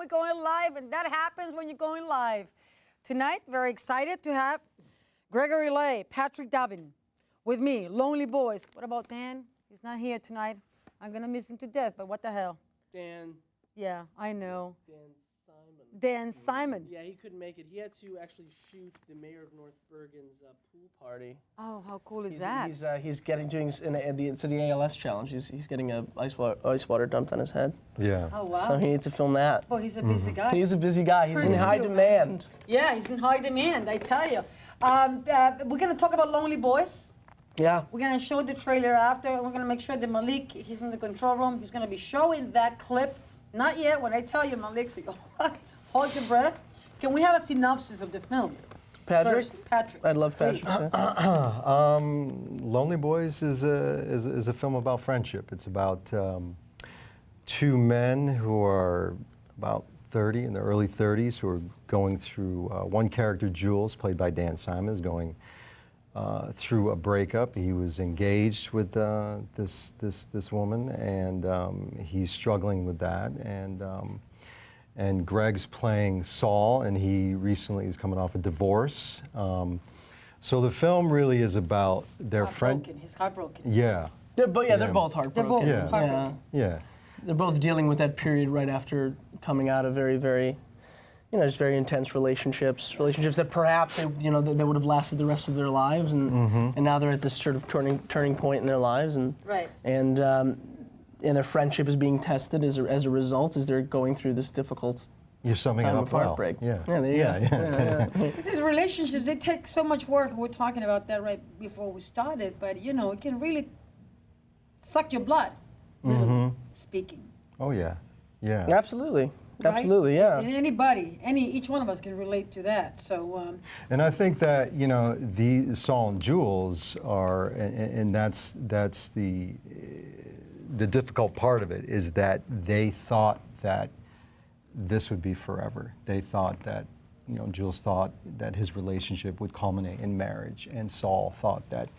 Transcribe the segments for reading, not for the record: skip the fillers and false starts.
we're going live, and that happens when you're going live. Tonight, very excited to have Gregory Lay, Patrick Davin with me, Lonely Boys. What about Dan? He's not here tonight. I'm going to miss him to death, but what the hell? Dan. Yeah, I know. Dan Simon. Dan Simon. Yeah, he couldn't make it. He had to actually shoot the mayor of North Bergen's pool party. Oh, how cool is that? He's doing for the ALS challenge. He's getting a ice water dumped on his head. Yeah. Oh, wow. So he needs to film that. Well, he's a busy guy. He's a busy guy. He's in high demand. Yeah, he's in high demand, I tell you. We're going to talk about Lonely Boys. Yeah. We're going to show the trailer after. We're going to make sure that Malik, he's in the control room. He's going to be showing that clip. Not yet. When I tell you, Malik, so you hold your breath. Can we have a synopsis of the film? Patrick? First, Patrick. I'd love Patrick. Lonely Boys is a film about friendship. It's about two men who are about 30, in their early 30s, who are going through, one character, Jules, played by Dan Simon, is going through a breakup. He was engaged with this woman, and he's struggling with that. And Greg's playing Saul, and he recently is coming off a divorce. So the film really is about their friend. He's heartbroken. Yeah. They're both heartbroken. They're both heartbroken. Yeah. They're both dealing with that period right after coming out of very, very, just very intense relationships that perhaps they would have lasted the rest of their lives, and now they're at this sort of turning point in their lives, and and their friendship is being tested as a result as they're going through this difficult You're summing it time up of well. heartbreak. Yeah. Yeah, there you go. These relationships, they take so much work. We're talking about that right before we started, but it can really suck your blood, literally speaking. Oh yeah. Yeah. Absolutely. Right? Absolutely, yeah. And anybody, each one of us can relate to that. So. And I think that the Saul and Jules are, and that's the difficult part of it, is that they thought that this would be forever. They thought that, Jules thought that his relationship would culminate in marriage, and Saul thought that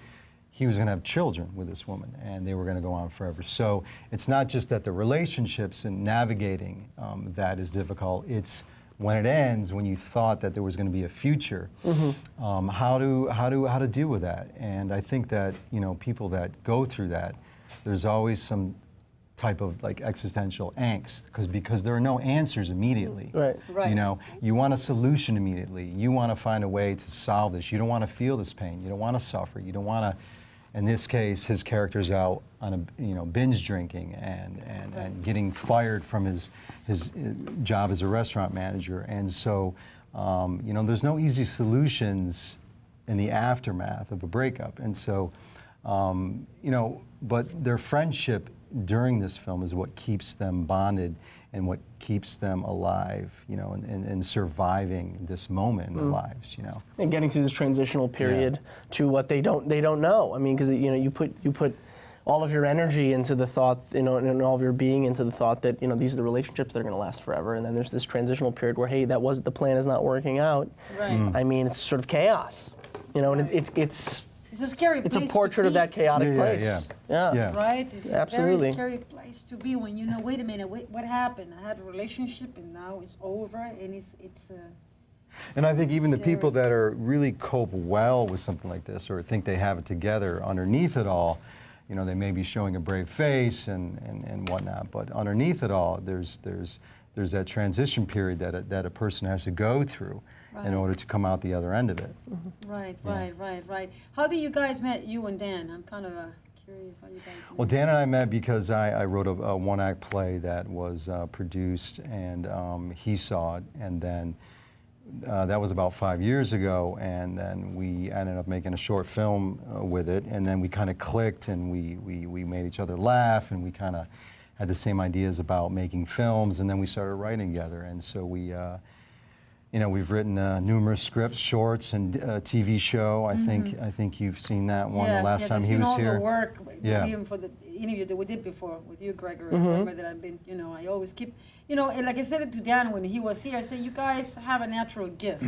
he was going to have children with this woman, and they were going to go on forever. So it's not just that the relationships and navigating that is difficult. It's when it ends, when you thought that there was going to be a future, how to deal with that. And I think that people that go through that, there's always some type of existential angst because there are no answers immediately. Right. You want a solution immediately. You want to find a way to solve this. You don't want to feel this pain. You don't want to suffer. You don't want to. In this case, his character's out on a binge drinking and getting fired from his job as a restaurant manager. And so there's no easy solutions in the aftermath of a breakup. And so but their friendship during this film is what keeps them bonded and what keeps them alive, and surviving this moment in their lives, And getting through this transitional period to what they don't know. I mean, because you put all of your energy into the thought, and all of your being into the thought that these are the relationships that are going to last forever, and then there's this transitional period where the plan is not working out. Right. I mean, it's sort of chaos, and It's a scary place. It's a portrait of that chaotic place. Yeah. Right? It's Absolutely. a very scary place to be when wait a minute, what happened? I had a relationship and now it's over, and it's And I think even the scary. people that are really cope well with something like this or think they have it together, underneath it all, they may be showing a brave face and whatnot, but underneath it all, there's that transition period that a person has to go through in order to come out the other end of it. Right. How did you guys met, you and Dan? I'm kind of curious how you guys met. Well, Dan and I met because I wrote a one-act play that was produced, and he saw it, and then that was about 5 years ago, and then we ended up making a short film with it, and then we kind of clicked, and we made each other laugh, and we kind of had the same ideas about making films, and then we started writing together, and so we've written numerous scripts, shorts, and a TV show. I think you've seen that one the last time he was I've seen all here. the work, even for the interview that we did before with you, Gregory. Remember that I've been, I always keep, and like I said it to Dan when he was here, I said, you guys have a natural gift.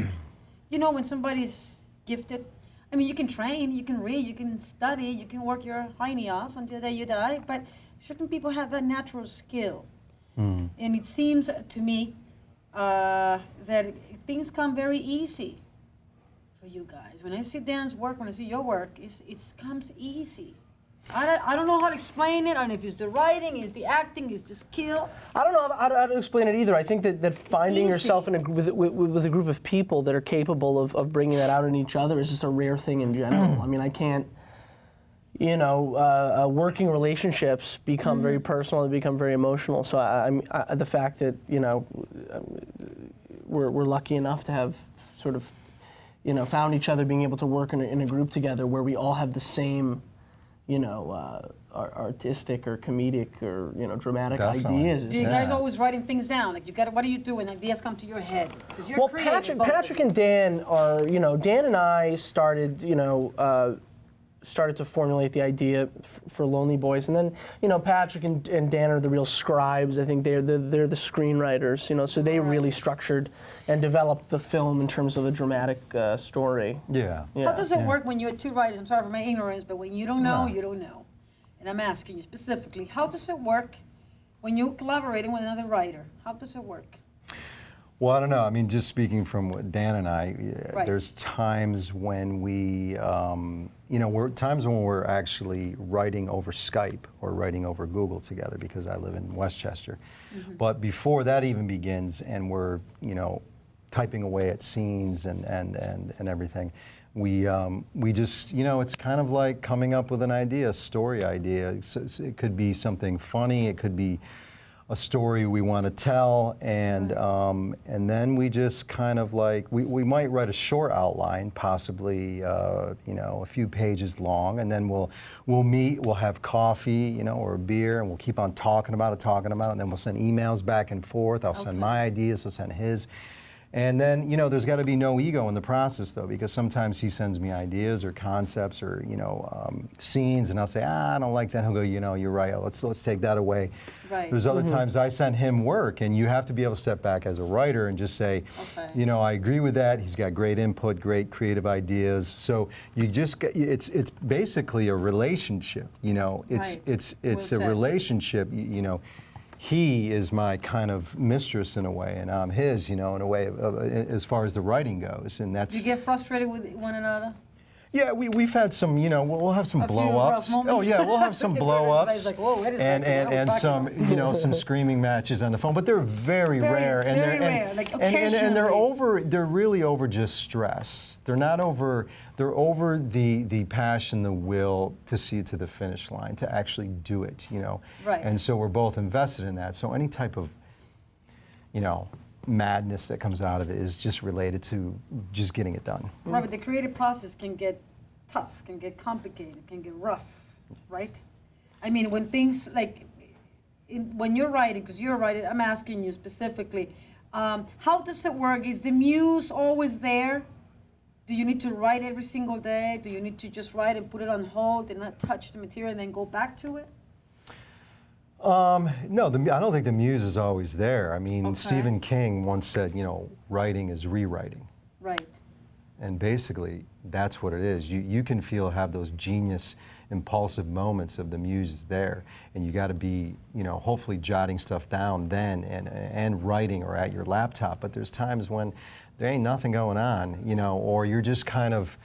When somebody's gifted, I mean, you can train, you can read, you can study, you can work your hiney off until the day you die, but certain people have a natural skill. And it seems to me that things come very easy for you guys. When I see Dan's work, when I see your work, it comes easy. I don't know how to explain it. I don't know if it's the writing, it's the acting, it's the skill. I don't know how to explain it either. I think that finding easy. yourself with a group of people that are capable of bringing that out in each other is just a rare thing in general. I mean, I can't, working relationships become very personal, they become very emotional. So the fact that, we're lucky enough to have sort of, found each other being able to work in a group together where we all have the same, artistic or comedic or dramatic Definitely. ideas. Do you guys always writing things down? Like what do you do when ideas come to your head? Because you're Well, creative. Patrick and Dan are, Dan and I started, started to formulate the idea for Lonely Boys, and then, Patrick and Dan are the real scribes. I think they're the screenwriters, so they really structured and developed the film in terms of a dramatic story. Yeah. How does it work when you're two writers? I'm sorry for my ignorance, but when you don't know, you don't know. And I'm asking you specifically, how does it work when you're collaborating with another writer? How does it work? Well, I don't know. I mean, just speaking from what Dan and I, Right. there's times when we, times when we're actually writing over Skype or writing over Google together because I live in Westchester. But before that even begins and we're, typing away at scenes and everything, we just, it's kind of like coming up with an idea, a story idea. So it could be something funny, it could be a story we want to tell, and then we just kind of like we might write a short outline, possibly a few pages long, and then we'll meet, we'll have coffee, or a beer, and we'll keep on talking about it, and then we'll send emails back and forth. I'll send my ideas, he'll send his. And then, there's got to be no ego in the process, though, because sometimes he sends me ideas or concepts or, scenes, and I'll say, I don't like that. He'll go, you're right. Let's take that away. Right. There's other times I send him work, and you have to be able to step back as a writer and just say, I agree with that. He's got great input, great creative ideas. So you just, it's basically a relationship. It's a relationship. He is my kind of mistress in a way, and I'm his, in a way, as far as the writing goes, and that's. Do you get frustrated with one another? Yeah, we've had some, we'll have some blow-ups. Oh yeah, we'll have some blow-ups, like, whoa, wait a second, and some, some screaming matches on the phone. But they're very rare, and very rare. Like and they're really over just stress. They're not over. They're over the passion, the will to see it to the finish line, to actually do it. Right. And so we're both invested in that. So any type of, madness that comes out of it is just related to just getting it done. Right, but the creative process can get tough, can get complicated, can get rough, right? I mean, when things like, when you're writing, because you're writing, I'm asking you specifically, how does it work? Is the muse always there? Do you need to write every single day? Do you need to just write and put it on hold and not touch the material and then go back to it? No, I don't think the muse is always there. I mean, Okay. Stephen King once said, writing is rewriting. Right. And basically, that's what it is. You can have those genius, impulsive moments of the muse is there, and you got to be, hopefully jotting stuff down then and writing or at your laptop. But there's times when there ain't nothing going on, or you're just kind of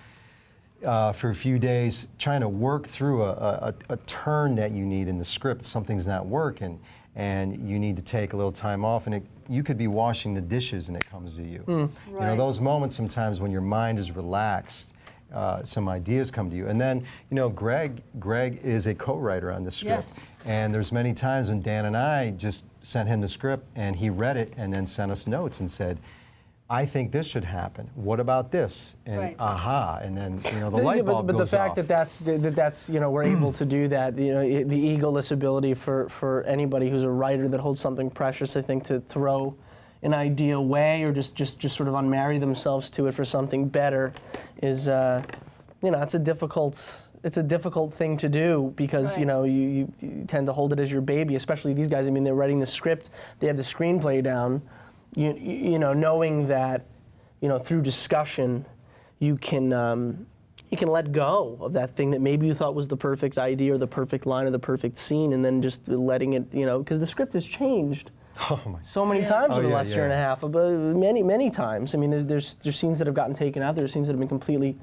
for a few days trying to work through a turn that you need in the script. Something's not working, and you need to take a little time off, and you could be washing the dishes and it comes to you. Right. Those moments sometimes when your mind is relaxed, some ideas come to you. And then, Greg is a co-writer on the script. Yes. And there's many times when Dan and I just sent him the script and he read it and then sent us notes and said, I think this should happen. What about this? And Right. aha, and then the light bulb but goes the fact off. that's we're able to do that, the egoless ability for anybody who's a writer that holds something precious, I think, to throw an idea away or just sort of unmarry themselves to it for something better is it's a difficult thing to do because Right. you tend to hold it as your baby, especially these guys. I mean, they're writing the script, they have the screenplay down. Knowing that, through discussion, you can let go of that thing that maybe you thought was the perfect idea or the perfect line or the perfect scene, and then just letting it, because the script has changed Oh my. So many times over the yeah, last year and a half, but many times. I mean, there's scenes that have gotten taken out. There's scenes that have been completely,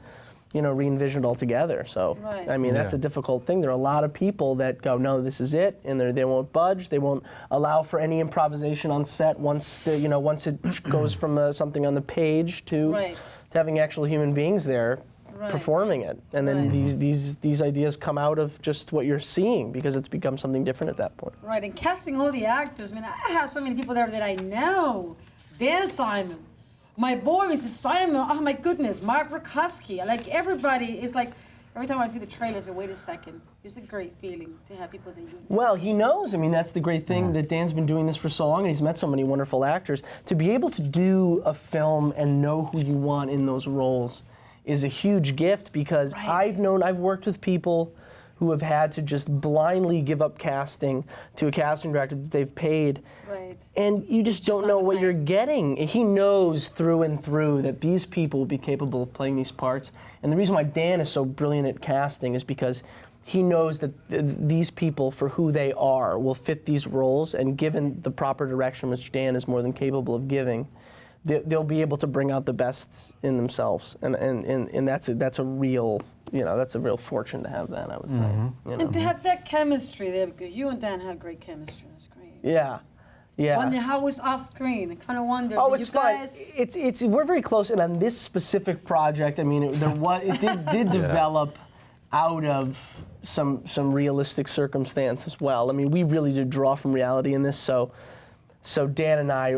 re-envisioned altogether. So, Right. I mean, that's a difficult thing. There are a lot of people that go, no, this is it, and they won't budge. They won't allow for any improvisation on set once once it goes from something on the page to having actual human beings there performing it. And then these ideas come out of just what you're seeing because it's become something different at that point. Right, and casting all the actors. I mean, I have so many people there that I know. Dan Simon, my boy, Mrs. Simon, oh my goodness, Mark Rutkowski. Like, everybody is like, every time I see the trailers, I say, wait a second. It's a great feeling to have people that you know. Well, he knows. I mean, that's the great thing that Dan's been doing this for so long, and he's met so many wonderful actors. To be able to do a film and know who you want in those roles is a huge gift because I've worked with people who have had to just blindly give up casting to a casting director that they've paid. Right. And you just don't know what you're getting. He knows through and through that these people will be capable of playing these parts. And the reason why Dan is so brilliant at casting is because he knows that these people, for who they are, will fit these roles, and given the proper direction, which Dan is more than capable of giving, they'll be able to bring out the best in themselves. And that's a real, that's a real fortune to have that, I would say. And to have that chemistry there, because you and Dan have great chemistry on screen. Yeah. Yeah. Wonder how it's off screen. I kind of wonder. Oh, it's fun. It's we're very close, and on this specific project, I mean, it did develop out of some realistic circumstance as well. I mean, we really did draw from reality in this, so Dan and I,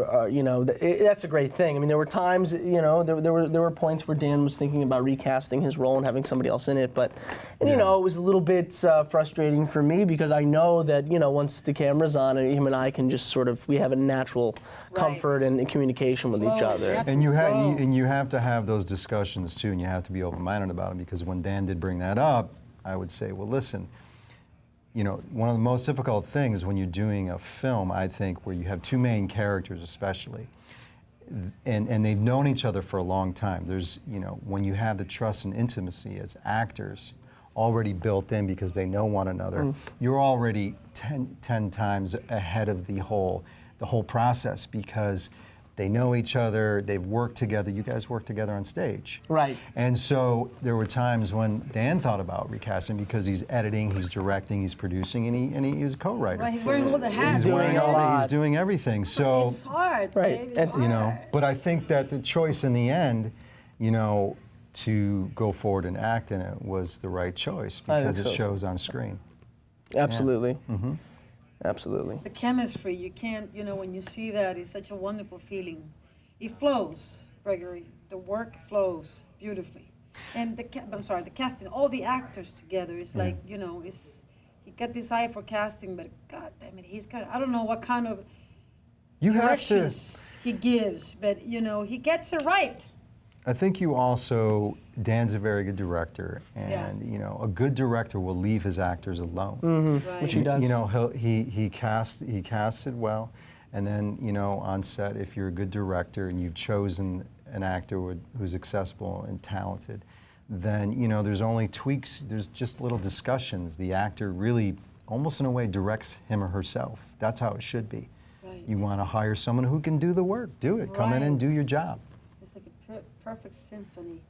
that's a great thing. I mean, there were times, there were points where Dan was thinking about recasting his role and having somebody else in it, but, it was a little bit frustrating for me because I know that, once the camera's on, him and I can just we have a natural comfort and communication with each other. And you have to have those discussions too, and you have to be open-minded about them, because when Dan did bring that up, I would say, well, listen, one of the most difficult things when you're doing a film, I think, where you have two main characters especially, and they've known each other for a long time, there's, when you have the trust and intimacy as actors already built in because they know one another, you're already 10 times ahead of the whole process because they know each other, they've worked together, you guys work together on stage. Right. And so there were times when Dan thought about recasting because he's editing, he's directing, he's producing, and he's a co-writer. Right, he's wearing all the hats. He's doing everything. So it's hard, right. It's hard. But I think that the choice in the end, to go forward and act in it was the right choice because it shows on screen. Absolutely. Yeah. Absolutely. The chemistry, you can't, when you see that, it's such a wonderful feeling. It flows, Gregory. The work flows beautifully. And the casting, all the actors together, it's like, he got this eye for casting, but God damn it, he's got, I don't know what kind of directions he gives, but, he gets it right. I think Dan's a very good director, and a good director will leave his actors alone, which he does. He casts it well, and then on set, if you're a good director and you've chosen an actor who's accessible and talented, then there's only tweaks. There's just little discussions. The actor really, almost in a way, directs him or herself. That's how it should be. Right. You want to hire someone who can do the work. Do it. Come in and do your job. Perfect symphony.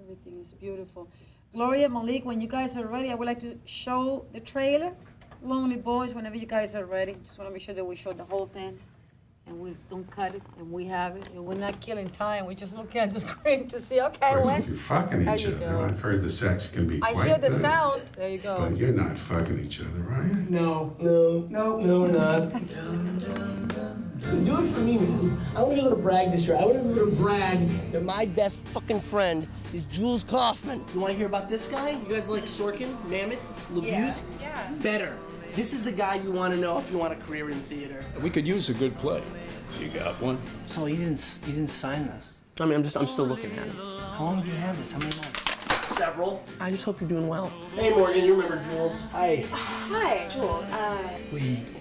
Everything is beautiful. Gloria, Malik, when you guys are ready, I would like to show the trailer. Lonely Boys, whenever you guys are ready. Just want to make sure that we show the whole thing and we don't cut it and we have it. And we're not killing time. We just look at the screen to see, okay, when? You're fucking each other. I've heard the sex can be quite good. I hear the sound. There you go. But you're not fucking each other, right? No, we're not. Do it for me, man. I want to be able to brag this year. I want to be able to brag that my best fucking friend is Jules Kaufman. You want to hear about this guy? You guys like Sorkin, Mamet, LaBute? Yeah. Better. This is the guy you want to know if you want a career in theater. We could use a good play. You got one? So he didn't sign this. I mean, I'm still looking at it. How long have you had this? How many months? Several. I just hope you're doing well. Hey, Morgan, you remember Jules? Hi. Hi, Jules.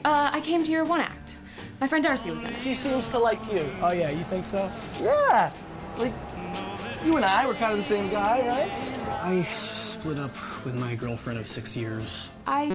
I came to your one act. My friend Darcy was in it. She seems to like you. Oh yeah, you think so? Yeah. Like, you and I were kind of the same guy, right? I split up with my girlfriend of 6 years. I